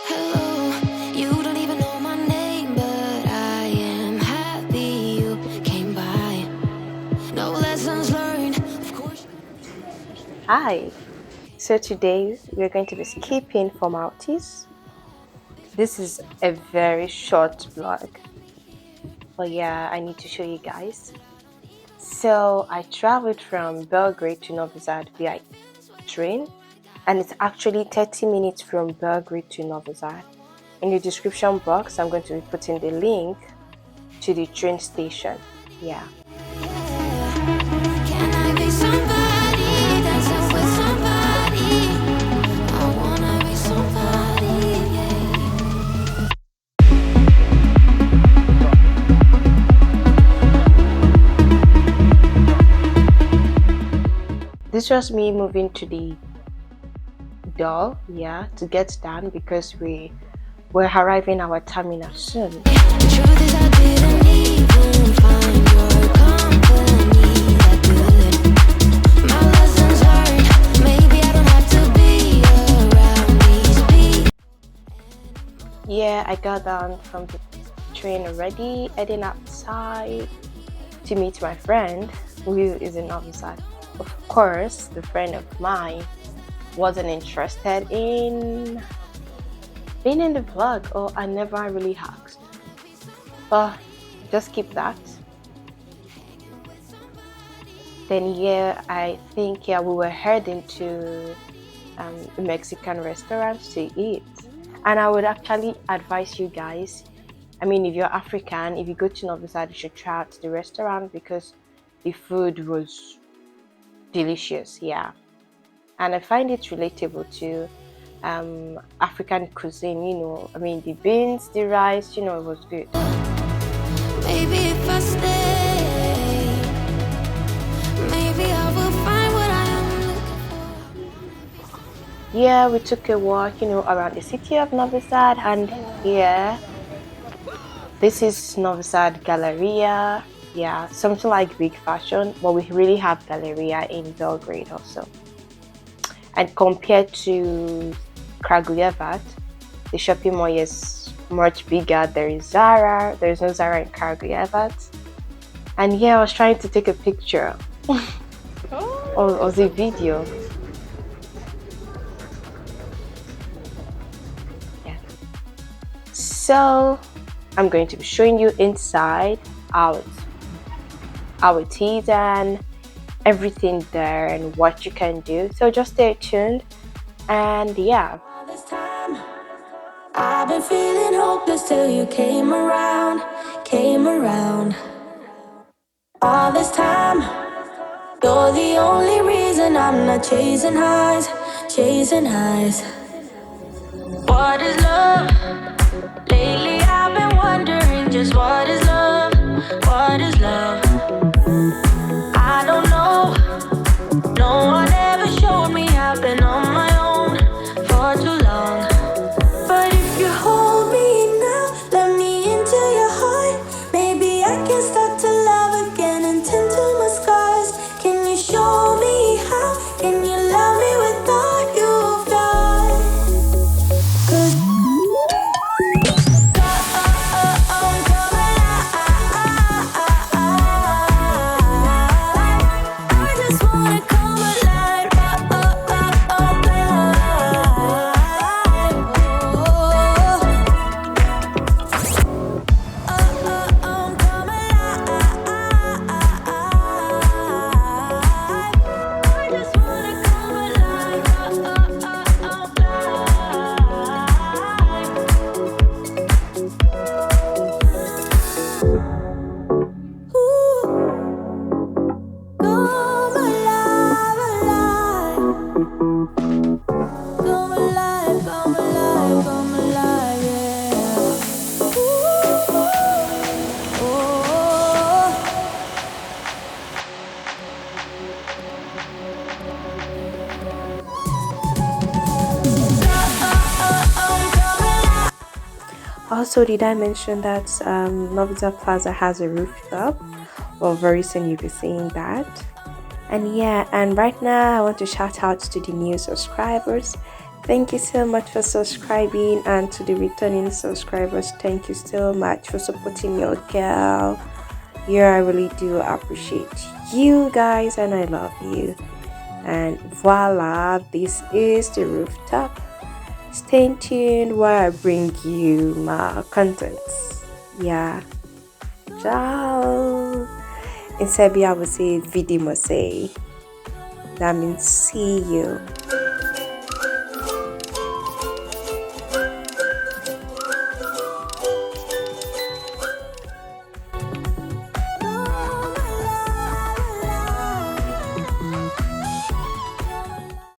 Hello, you don't even know my name, but I am happy you came by. No lessons learned, of course. Hi, so today we're going to be skipping formalities. This is a very short vlog, but yeah, I need to show you guys. So I traveled from Belgrade to Novi Sad via train, and it's actually 30 minutes from Belgrade to Novi Sad. In the description box, I'm going to be putting the link to the train station. Yeah. Can I be somebody dancing with somebody? I wanna be somebody. This was me moving to the door, yeah, to get down because we're arriving our terminal soon. The truth is I didn't even find your company that good. My lessons learned, maybe I don't have to be around these people. Yeah, I got down from the train already, heading outside to meet my friend who is in Novi Sad. Of course, the friend of mine wasn't interested in being in the vlog, or I never really asked. But just keep that. Then yeah, I think we were heading to a Mexican restaurant to eat. And I would actually advise you guys, I mean, if you're African, if you go to Novi Sad, you should try out the restaurant because the food was delicious, yeah. And I find it relatable to African cuisine, you know. I mean, the beans, the rice, you know, it was good. Maybe if I stay, maybe I will find what I am looking for. Yeah, we took a walk, you know, around the city of Novi Sad, and yeah, this is Novi Sad Galleria. Yeah, something like big fashion, but we really have Galleria in Belgrade also. And compared to Kragujevac, the shopping mall is much bigger. There is Zara. There is no Zara in Kragujevac. And yeah, I was trying to take a picture or the video. Yeah. So I'm going to be showing you inside how it is and everything there and what you can do. So just stay tuned, and yeah. All this time, I've been feeling hopeless till you came around, came around. All this time, you're the only reason I'm not chasing highs, chasing highs. What is love? Lately I've been wondering just what is love, what is love? I don't know, no one ever showed me. I've been on my own for too long. But if you hold me now, let me into your heart. Maybe I can start to love again and tend to my scars. Can you show me how? Can you love me with all you've done? 'Cause I'm coming alive. I just wanna come alive. I'm coming alive. I just wanna come alive. Come alive, come alive, come alive, come alive, yeah. Oh. Also, did I mention that Novi Sad Plaza has a rooftop? Well, very soon you'll be seeing that. And yeah, and right now I want to shout out to the new subscribers. Thank you so much for subscribing, and to the returning subscribers, thank you so much for supporting your girl. Yeah, I really do appreciate you guys, and I love you. And voila, this is the rooftop. Stay tuned while I bring you my contents. Yeah, ciao. In Serbia, I would say vidimo se. That means see you.